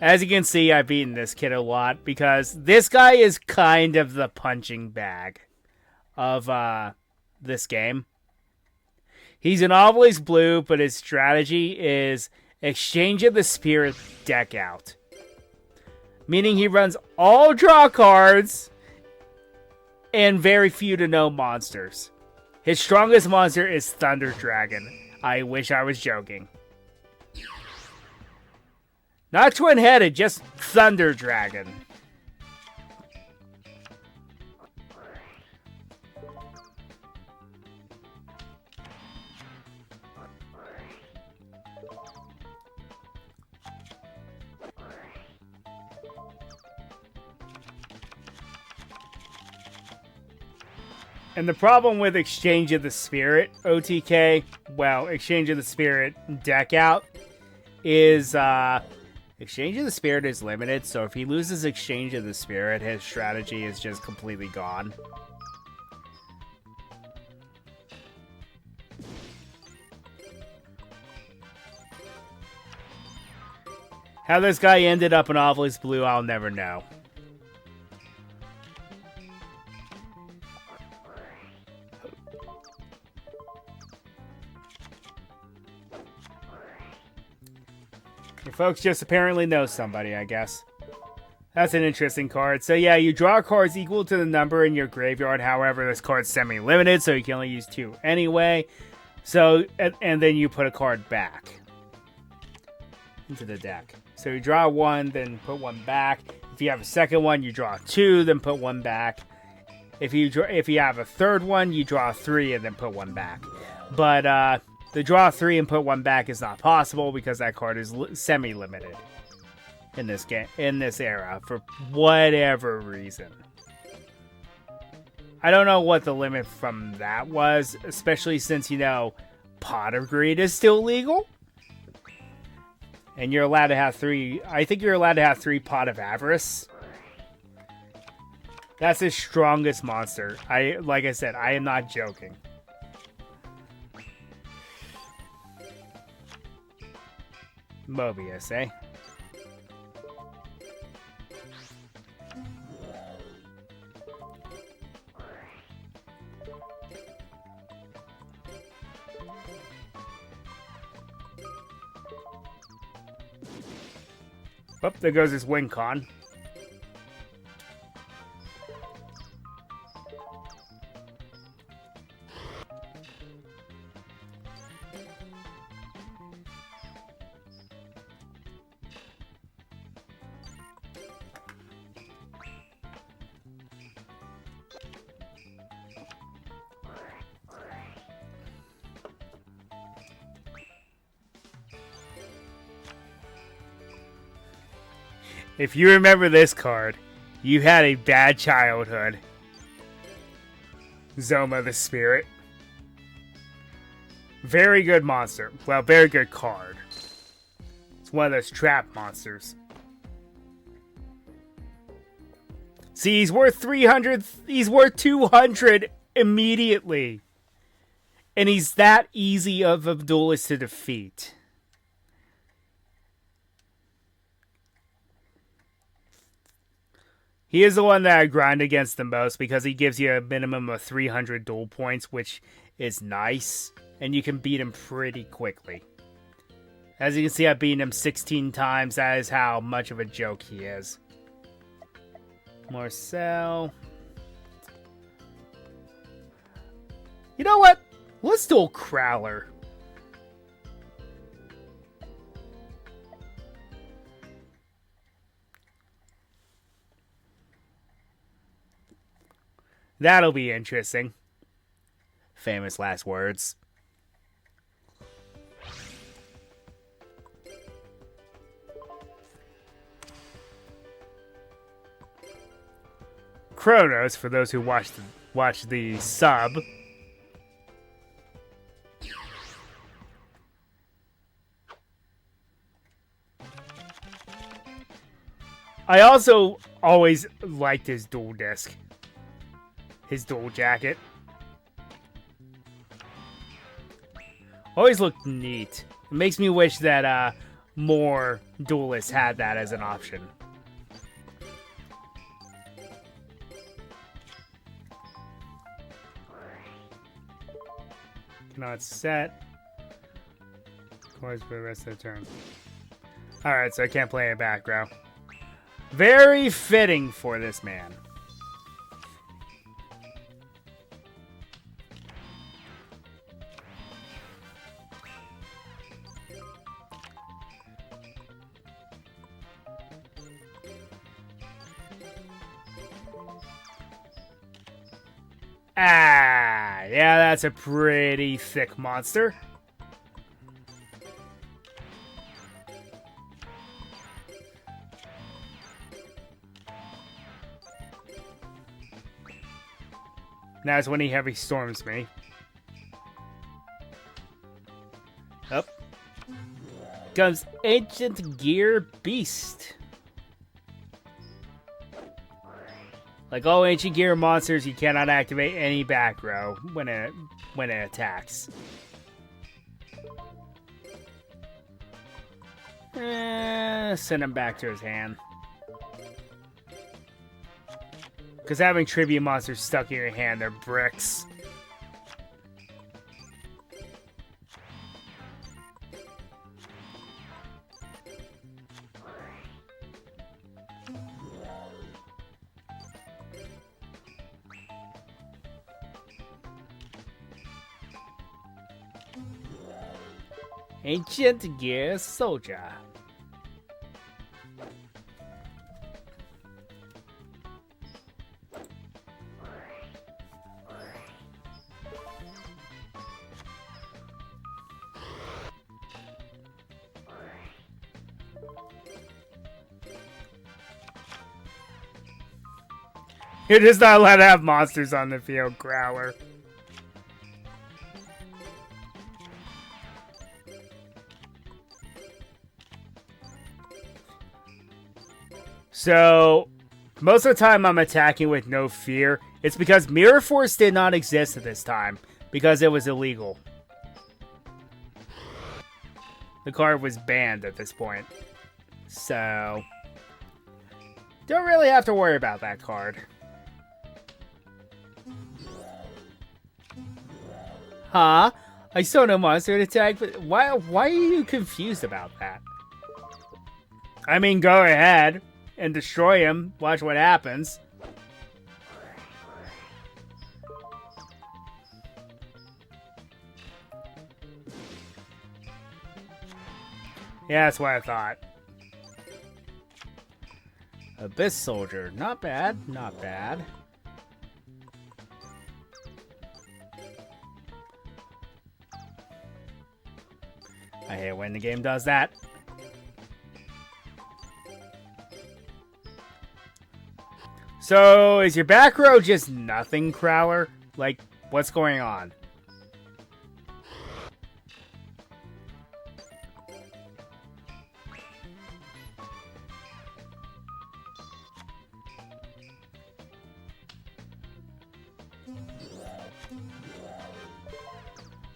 As you can see, I've beaten this kid a lot because this guy is kind of the punching bag of this game. He's an Obelisk Blue, but his strategy is Exchange of the Spirit deck out. Meaning he runs all draw cards and very few to no monsters. His strongest monster is Thunder Dragon. I wish I was joking. Not twin-headed, just Thunder Dragon. And the problem with Exchange of the Spirit, OTK, well, Exchange of the Spirit deck out, is Exchange of the Spirit is limited, so if he loses Exchange of the Spirit, his strategy is just completely gone. How this guy ended up in Obelisk Blue, I'll never know. You folks just apparently know somebody, I guess. That's an interesting card. So yeah, you draw cards equal to the number in your graveyard. However, this card's semi-limited, so you can only use 2 anyway. So, and then you put a card back into the deck. So you draw 1, then put 1 back. If you have a second one, you draw 2, then put 1 back. If you have a third one, you draw 3 and then put 1 back. But the draw 3 and put 1 back is not possible because that card is semi-limited in this game, in this era, for whatever reason. I don't know what the limit from that was, especially since, you know, Pot of Greed is still legal. And you're allowed to have 3, I think you're allowed to have 3 Pot of Avarice. That's his strongest monster. Like I said, I am not joking. Mobius, eh? Oh, there goes his wing con. If you remember this card, you had a bad childhood. Zoma the Spirit. Very good monster. Well, very good card. It's one of those trap monsters. See, he's worth 300. He's worth 200 immediately. And he's that easy of a duelist to defeat. He is the one that I grind against the most because he gives you a minimum of 300 duel points, which is nice. And you can beat him pretty quickly. As you can see, I've beaten him 16 times. That is how much of a joke he is. Marcel. You know what? Let's duel Crowler. That'll be interesting. Famous last words. Kronos, for those who watch the sub. I also always liked his dual disc. His dual jacket. Always looked neat. It makes me wish that more duelists had that as an option. Cannot set. Cards for the rest of the turn. Alright, so I can't play a back row. Very fitting for this man. Ah, yeah, that's a pretty thick monster. That's when he heavy storms me. Up. Comes Ancient Gear Beast. Like all Ancient Gear monsters, you cannot activate any back row when it attacks. Send him back to his hand. Because having tribute monsters stuck in your hand, they're bricks. Ancient Gear Soldier. You're just not allowed to have monsters on the field, Growler. So, most of the time I'm attacking with no fear. It's because Mirror Force did not exist at this time, because it was illegal. The card was banned at this point. So, don't really have to worry about that card. Huh? I saw no monster attack, but why are you confused about that? I mean, go ahead and destroy him. Watch what happens. Yeah, that's what I thought. Abyss Soldier. Not bad. Not bad. I hate when the game does that. So, is your back row just nothing, Crowler? Like, what's going on?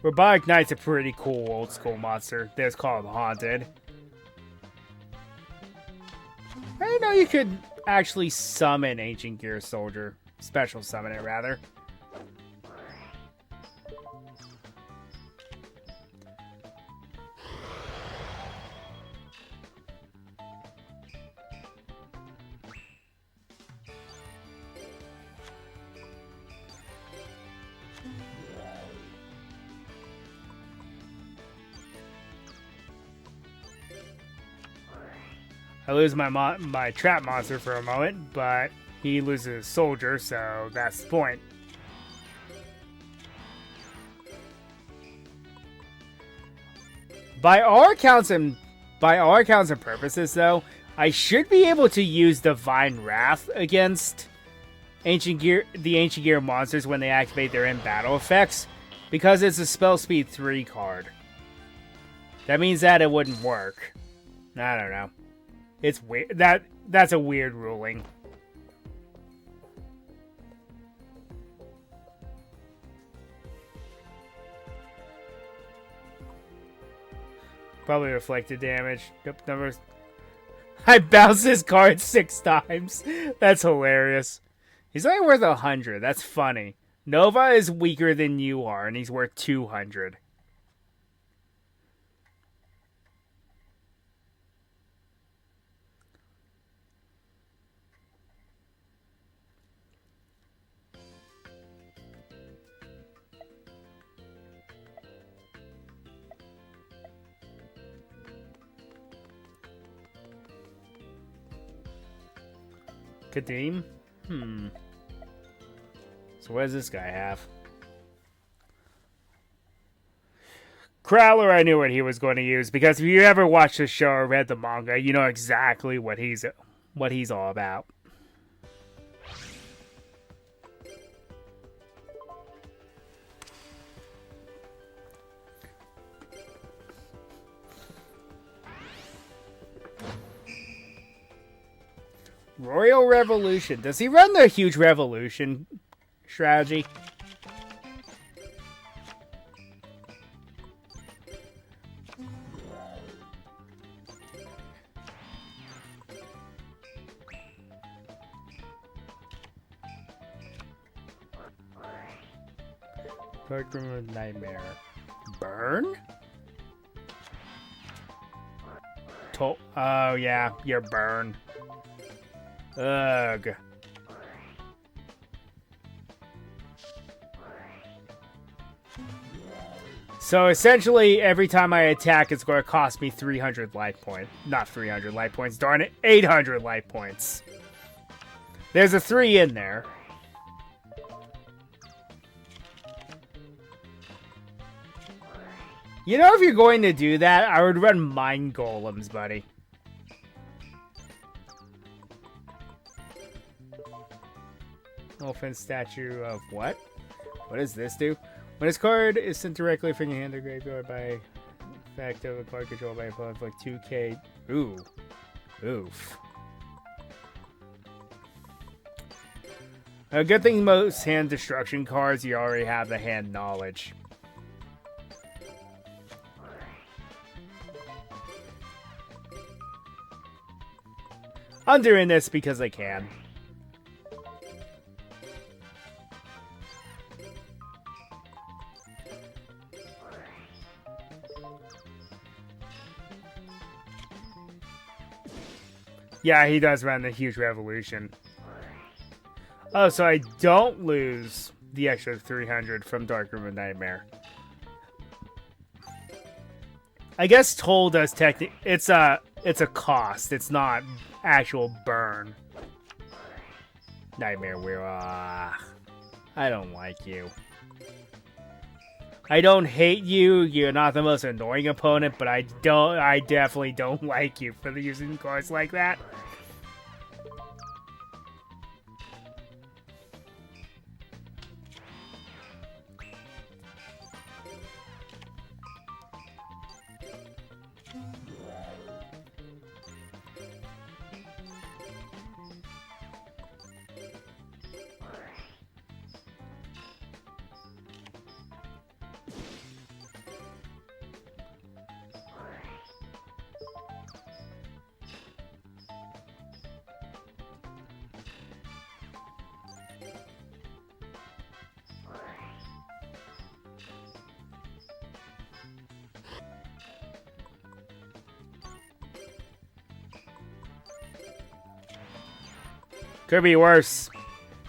Robotic Knight's a pretty cool old school monster. That's called Haunted. I didn't know you could actually summon Ancient Gear Soldier. Special summon it, rather. I lose my trap monster for a moment, but he loses his soldier, so that's the point. By all accounts and purposes, though, I should be able to use Divine Wrath against the Ancient Gear monsters when they activate their in-battle effects, because it's a spell speed 3 card. That means that it wouldn't work. I don't know. It's weird. That's a weird ruling. Probably reflected damage. Yep, numbers. I bounced his card 6 times. That's hilarious. He's only worth 100. That's funny. Nova is weaker than you are, and he's worth 200. Kadeem? So what does this guy have? Crowler, I knew what he was going to use, because if you ever watched the show or read the manga, you know exactly what he's all about. Royal Revolution. Does he run the huge revolution strategy? Dark Room of Nightmare. Burn? Oh yeah, you're burn. Ugh. So essentially, every time I attack, it's going to cost me 300 life points. Not 300 life points, darn it, 800 life points. There's a 3 in there. You know, if you're going to do that, I would run Mind Golems, buddy. Offense statue of what? What does this do? When this card is sent directly from your hand to graveyard by effect of a card controlled by a opponent for like 2k. Ooh. Oof. A good thing most hand destruction cards, you already have the hand knowledge. I'm doing this because I can. Yeah, he does run the huge revolution. Oh, so I don't lose the extra 300 from Dark Room of Nightmare. I guess Toll does technically. It's a cost. It's not actual burn. Nightmare Wheel. I don't like you. I don't hate you. You're not the most annoying opponent, but I definitely don't like you for using cards like that. Could be worse.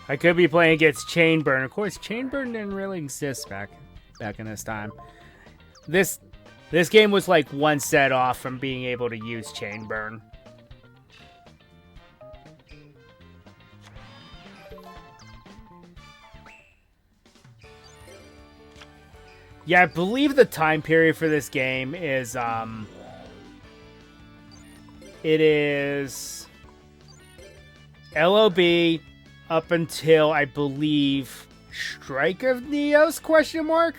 I could be playing against Chainburn. Of course, Chainburn didn't really exist back in this time. This game was like one set off from being able to use Chainburn. Yeah, I believe the time period for this game is it is LOB up until, I believe, Strike of Neos, question mark?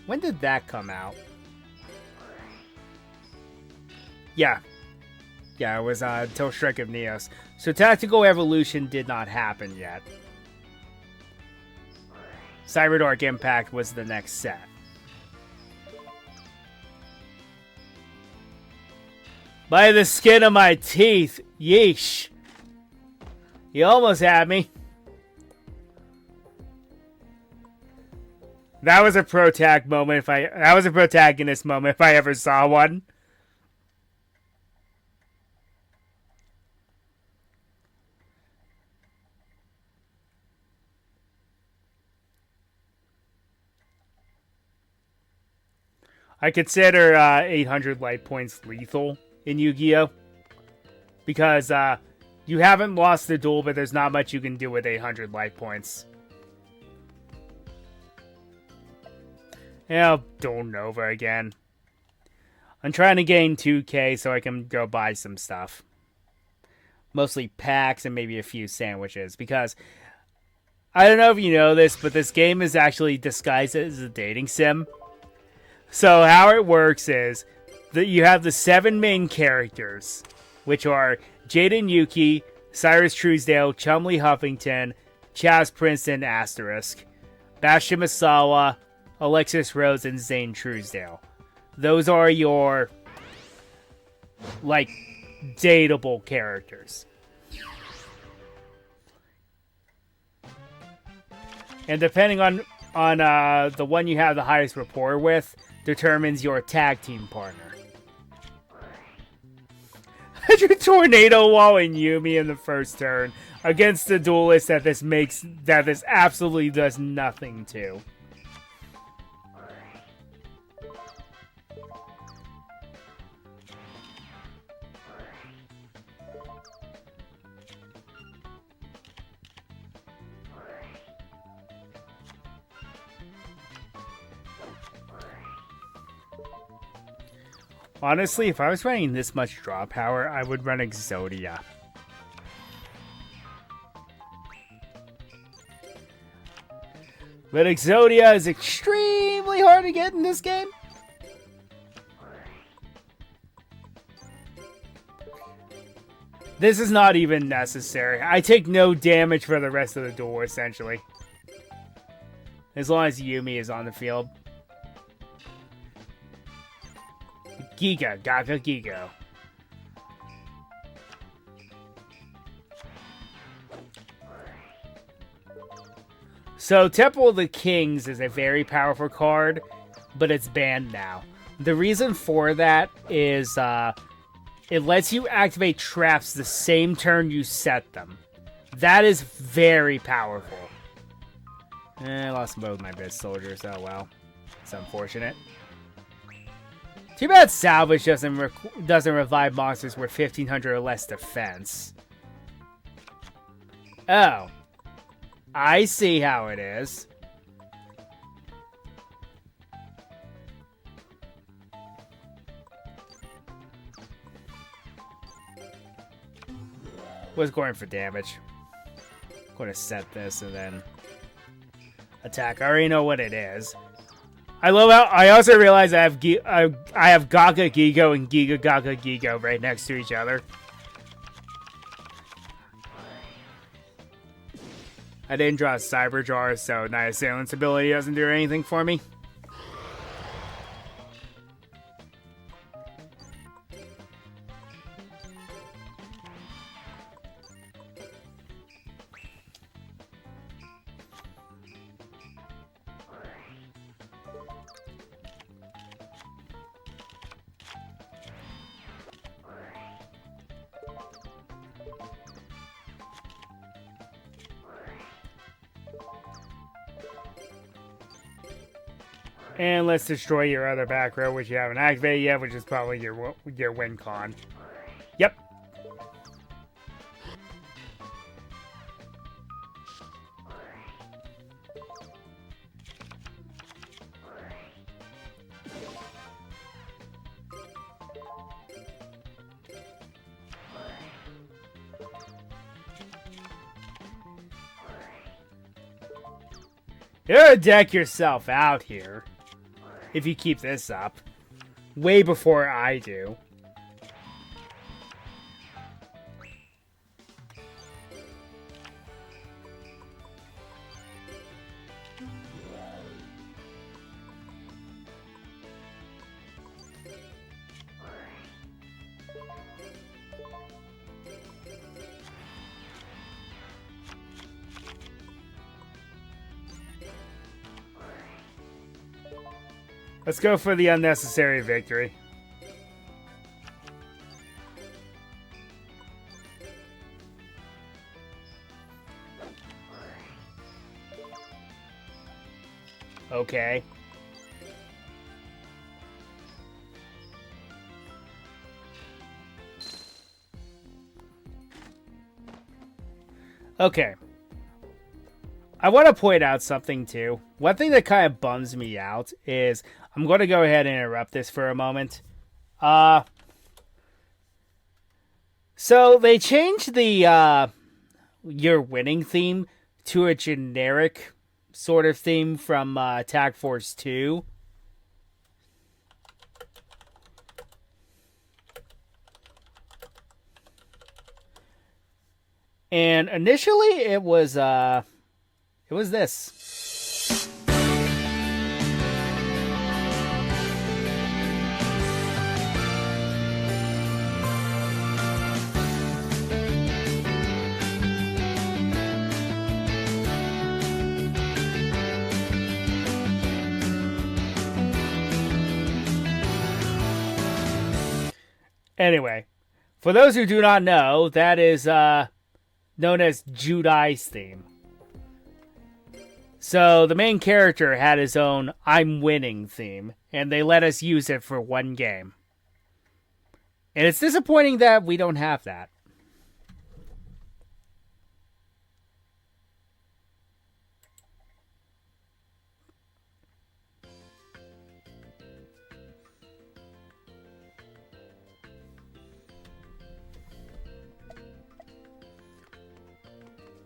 When did that come out? Yeah. Yeah, it was until Strike of Neos. So Tactical Evolution did not happen yet. Cyberdark Impact was the next set. By the skin of my teeth. Yeesh. You almost had me. That was a that was a protagonist moment if I ever saw one. I consider 800 life points lethal in Yu-Gi-Oh! Because you haven't lost the duel, but there's not much you can do with 800 life points. Yeah, I'll duel Nova again. I'm trying to gain 2k so I can go buy some stuff. Mostly packs and maybe a few sandwiches. Because, I don't know if you know this, but this game is actually disguised as a dating sim. So how it works is that you have the 7 main characters, which are Jaden Yuki, Cyrus Truesdale, Chumley Huffington, Chaz Princeton, Asterisk, Bastion Masawa, Alexis Rose, and Zane Truesdale. Those are your, like, dateable characters. And depending on the one you have the highest rapport with, determines your tag team partner. Your Tornado Wall and Yumi in the first turn against the duelist that this absolutely does nothing to. Honestly, if I was running this much draw power, I would run Exodia. But Exodia is extremely hard to get in this game. This is not even necessary. I take no damage for the rest of the duel, essentially. As long as Yumi is on the field. Giga, Gaga, Gigo. So, Temple of the Kings is a very powerful card, but it's banned now. The reason for that is it lets you activate traps the same turn you set them. That is very powerful. I lost both my best soldiers. Oh well. It's unfortunate. Too bad Salvage doesn't revive monsters with 1500 or less defense. Oh. I see how it is. Was going for damage. I'm going to set this and then attack. I already know what it is. I love how I also realize I have Gaga Gigo and Giga Gaga Gigo right next to each other. I didn't draw a Cyber Jar, so Night Assailant's ability doesn't do anything for me. And let's destroy your other back row, which you haven't activated yet, which is probably your win con. Yep. You're gonna deck yourself out here. If you keep this up. Way before I do. Let's go for the unnecessary victory. Okay. Okay. I want to point out something too. One thing that kind of bums me out is I'm going to go ahead and interrupt this for a moment. So they changed the your winning theme to a generic sort of theme from Tag Force 2. And initially it was this. Anyway, for those who do not know, that is known as Judai's theme. So the main character had his own I'm winning theme, and they let us use it for one game. And it's disappointing that we don't have that.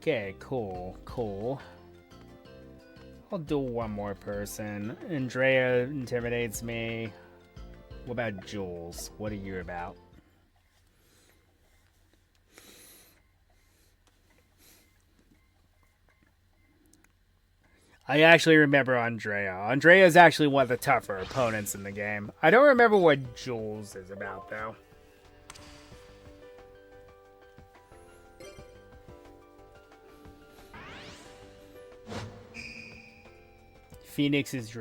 Okay, cool. I'll do one more person. Andrea intimidates me. What about Jules? What are you about? I actually remember Andrea. Andrea is actually one of the tougher opponents in the game. I don't remember what Jules is about, though. Phoenix is...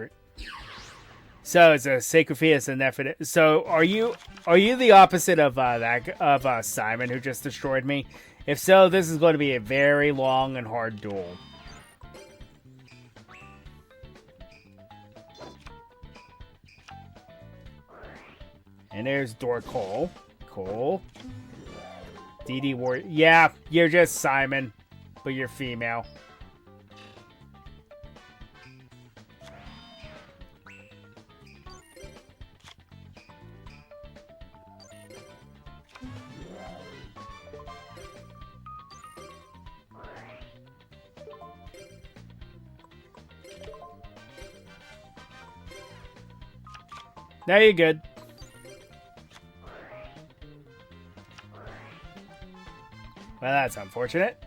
So it's a Sacrifice and Nephilim. So are you the opposite of Simon, who just destroyed me? If so, this is going to be a very long and hard duel. And there's Dorcole. Cole. DD Warrior. Yeah, you're just Simon, but you're female. Now you're good. Well, that's unfortunate.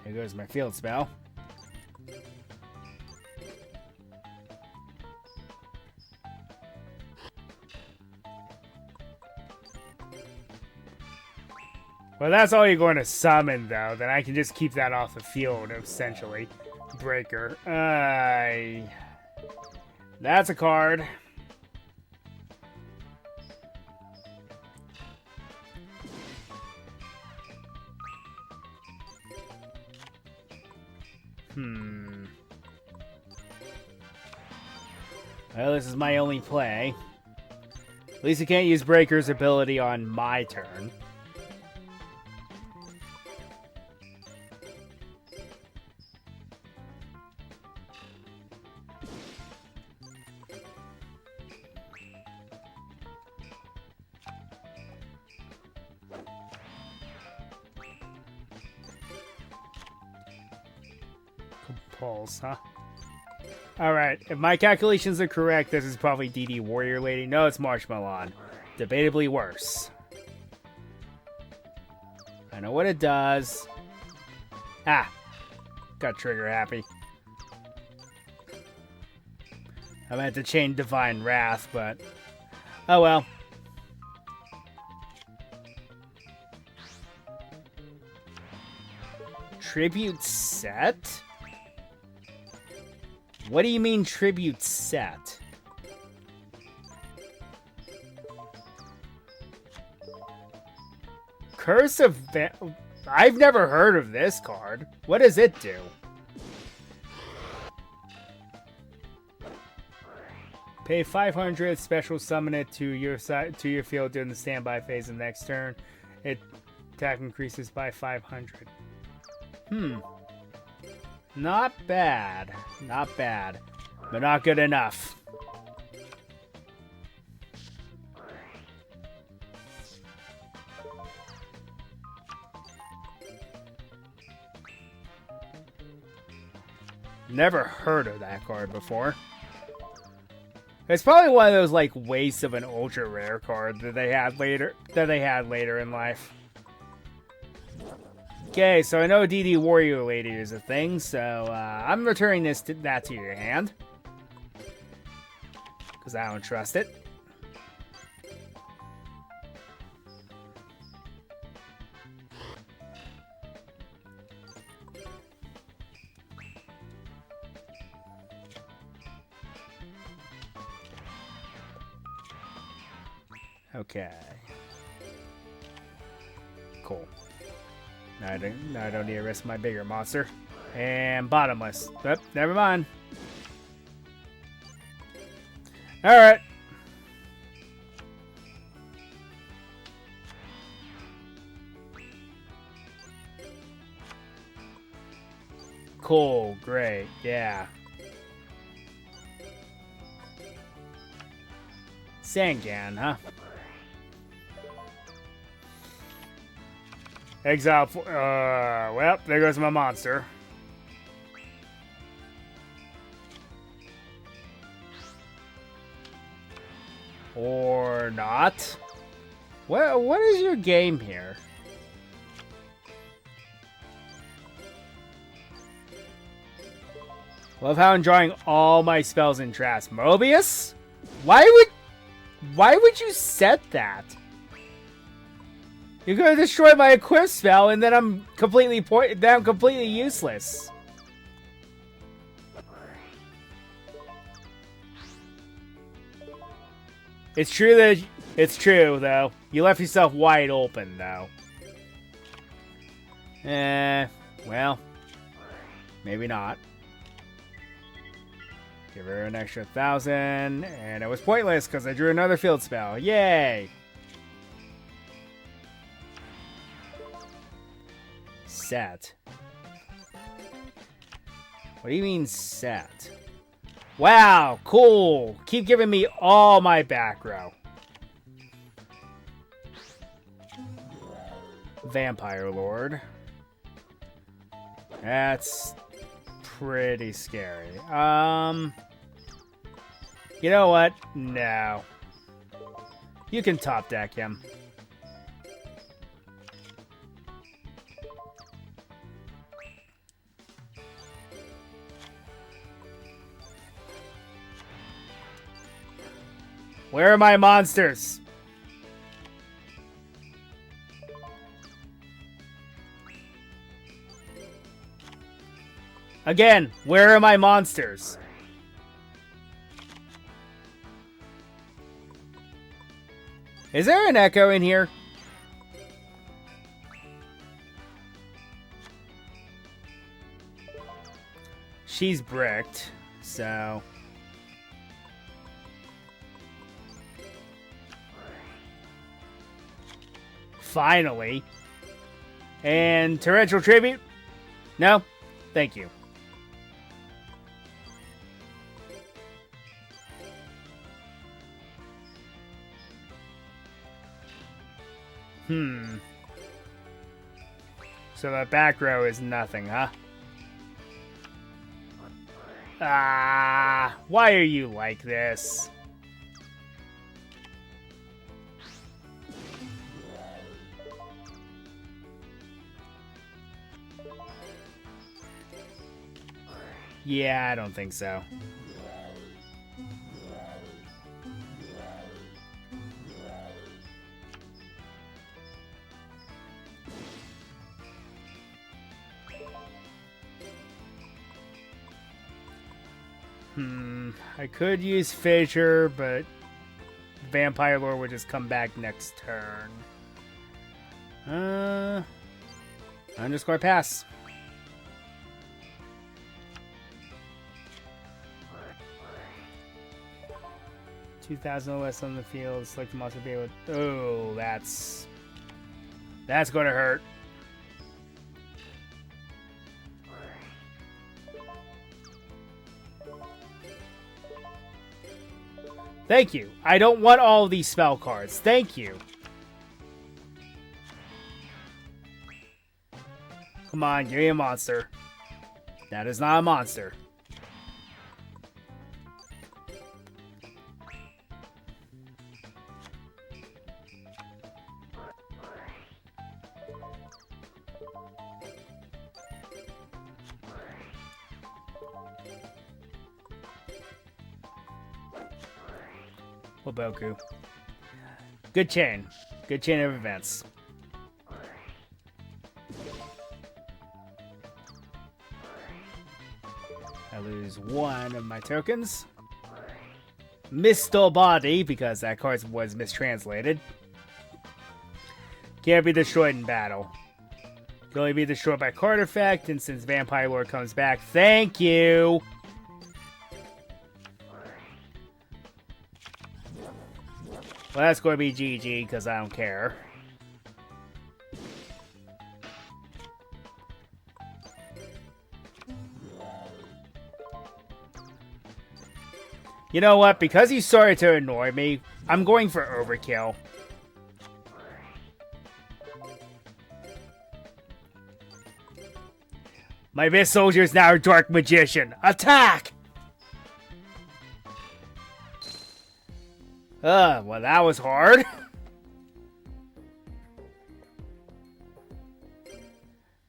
Here goes my field spell. Well, that's all you're going to summon, though. Then I can just keep that off the field, essentially. Breaker. That's a card. Well, this is my only play. At least I can't use Breaker's ability on my turn. Compulse, huh? Alright, if my calculations are correct, this is probably DD Warrior Lady. No, it's Marshmallow. Debatably worse. I know what it does. Ah! Got trigger happy. I meant to chain Divine Wrath, but... oh well. Tribute set? What do you mean tribute set? Curse of... I've never heard of this card. What does it do? Pay 500, special summon it to your side, to your field during the standby phase of the next turn. It attack increases by 500. Not bad. Not bad. But not good enough. Never heard of that card before. It's probably one of those like wastes of an ultra rare card that they had later in life. Okay, so I know DD Warrior Lady is a thing, so I'm returning that to your hand. Because I don't trust it. Okay. Cool. Now I don't need to risk my bigger monster. And bottomless. But never mind. Alright. Cool, great, yeah. Sangan, huh? Exile, well, there goes my monster. Or not. What is your game here? Love how I'm drawing all my spells in trash. Mobius? Why would you set that? You're gonna destroy my equip spell, and then I'm completely useless. It's true though. You left yourself wide open though. Well, maybe not. Give her an extra 1,000, and it was pointless because I drew another field spell. Yay! Set. What do you mean set? Wow, cool. Keep giving me all my back row. Vampire Lord. That's pretty scary. You know what? No. You can top deck him. Where are my monsters? Again, where are my monsters? Is there an echo in here? She's bricked, so... Finally. And Torrential Tribute? No? Thank you. So the back row is nothing, huh? Ah, why are you like this? Yeah, I don't think so. I could use Fissure, but Vampire Lore would just come back next turn. Underscore pass. $2,000 less on the field. Select the monster be able. Oh, that's gonna hurt. Thank you. I don't want all of these spell cards. Thank you. Come on, give me a monster. That is not a monster. Waboku. Good chain. Good chain of events. I lose one of my tokens. Missed body, because that card was mistranslated. Can't be destroyed in battle. Can only be destroyed by card effect, and since Vampire Lord comes back, thank you! Well, that's going to be GG, because I don't care. You know what? Because you started to annoy me, I'm going for overkill. My best soldier is now a Dark Magician. Attack! Well, that was hard.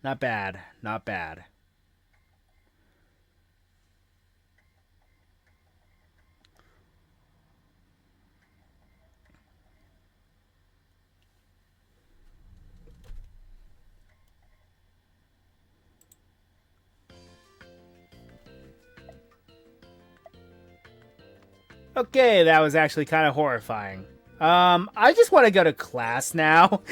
Not bad. Not bad. Okay, that was actually kind of horrifying. I just want to go to class now.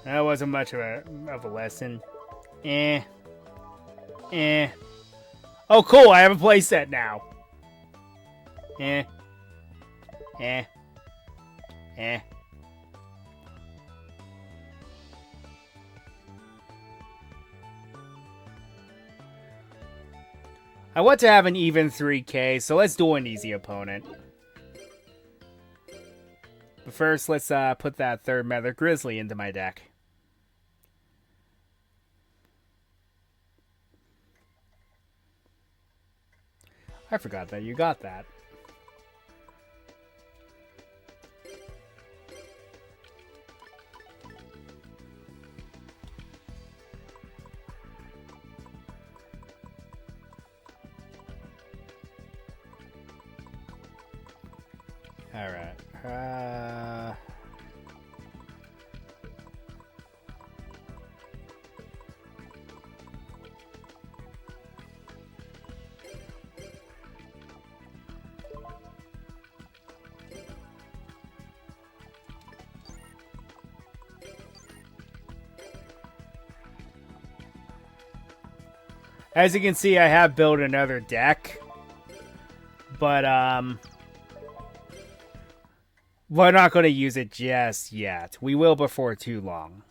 That wasn't much of a lesson. Oh, cool! I have a playset now. I want to have an even 3K, so let's do an easy opponent. But first, let's put that third Nether Grizzly into my deck. I forgot that you got that. All right. As you can see, I have built another deck, but we're not going to use it just yet. We will before too long.